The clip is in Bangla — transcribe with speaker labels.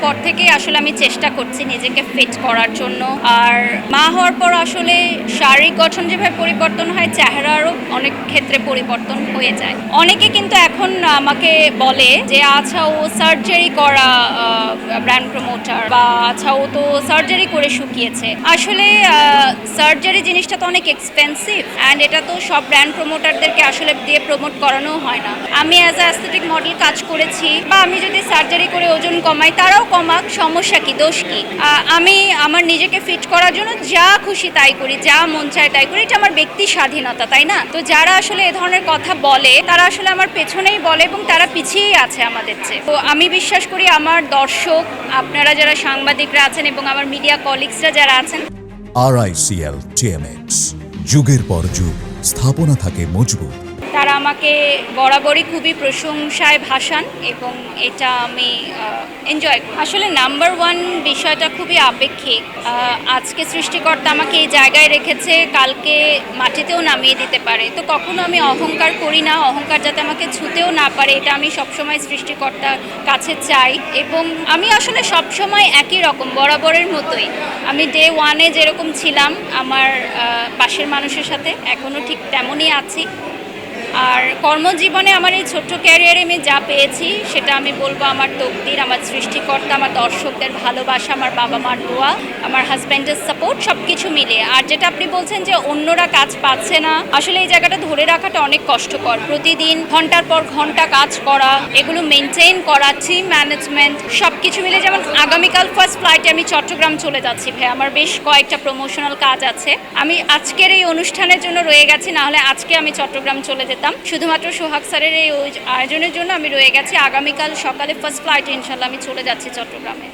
Speaker 1: পর থেকেই আসলে আমি চেষ্টা করছি নিজেকে ফিট করার জন্য। আর মা হওয়ার পর আসলে শারীরিক গঠন যেভাবে পরিবর্তন হয়, চেহারারও অনেক ক্ষেত্রে পরিবর্তন হয়ে যায়। অনেকে কিন্তু এখন আমাকে বলে যে আচ্ছা ও সার্জারি করা ব্র্যান্ড প্রমোটার, বা আচ্ছা ও তো সার্জারি করে শুকিয়েছে। আসলে সার্জারি জিনিসটা তো অনেক এক্সপেন্সিভ, অ্যান্ড এটা তো সব ব্র্যান্ড প্রমোটারদেরকে আসলে দিয়ে প্রমোট করানো হয় না। আমি অ্যাজ আ অ্যাস্থেটিক মডেল কাজ করেছি, বা আমি যদি সার্জারি করে ওজন কমাই, তারাও কমাক, সমস্যা কি, দোষ কি? আমি আমার নিজেকে ফিট করার জন্য যা খুশি তাই করি, যা মন চায় তাই করি, এটা আমার ব্যক্তি স্বাধীনতা, তাই না? তো যারা আসলে এ ধরনের কথা বলে তারা আসলে আমার পেছনেই বলে এবং তারা পিছিয়েই আছে আমাদের চেয়ে। তো আমি বিশ্বাস করি আমার দর্শক, আপনারা যারা সাংবাদিকরা আছেন এবং আমার মিডিয়া কলিগসরা যারা আছেন,
Speaker 2: RICL TMX, যুগের পর যুগ স্থাপনা থাকে মজবুত।
Speaker 1: তারা আমাকে বরাবরই খুবই প্রশংসায় ভাসান এবং এটা আমি এনজয় করি। আসলে নাম্বার ওয়ান বিষয়টা খুবই আপেক্ষিক। আজকে সৃষ্টিকর্তা আমাকে এই জায়গায় রেখেছে, কালকে মাটিতেও নামিয়ে দিতে পারে। তো কখনো আমি অহংকার করি না, অহংকার যাতে আমাকে ছুতেও না পারে, এটা আমি সবসময় সৃষ্টিকর্তার কাছে চাই। এবং আমি আসলে সবসময় একই রকম, বরাবরের মতোই। আমি ডে ওয়ানে যেরকম ছিলাম আমার পাশের মানুষের সাথে, এখনও ঠিক তেমনই আছি। আর কর্মজীবনে আমার এই ছোট্ট ক্যারিয়ারে আমি যা পেয়েছি সেটা আমি বলবো আমার তকদির, আমার সৃষ্টিকর্তা, আমার দর্শকদের ভালোবাসা, আমার বাবা মার দোয়া, আমার হাজব্যান্ডের সাপোর্ট, সব কিছু মিলিয়ে। আর যেটা আপনি বলছেন যে অন্যরা কাজ পাচ্ছে না, আসলে এই জায়গাটা ধরে রাখাটা অনেক কষ্টকর। প্রতিদিন ঘন্টার পর ঘন্টা কাজ করা, এগুলো মেনটেন করা, টিম ম্যানেজমেন্ট, সব কিছু মিলে। যেমন আগামীকাল ফার্স্ট ফ্লাইটে আমি চট্টগ্রাম চলে যাচ্ছি ভাই, আমার বেশ কয়েকটা প্রমোশনাল কাজ আছে। আমি আজকের এই অনুষ্ঠানের জন্য রয়ে গেছি, না হলে আজকে আমি চট্টগ্রাম চলে যেতাম। শুধুমাত্র সোহাগ স্যারের এই আয়োজনের জন্য আমি রয়ে গেছি। আগামীকাল সকালে ফার্স্ট ফ্লাইটে ইনশাল্লাহ আমি চলে যাচ্ছি চট্টগ্রামে।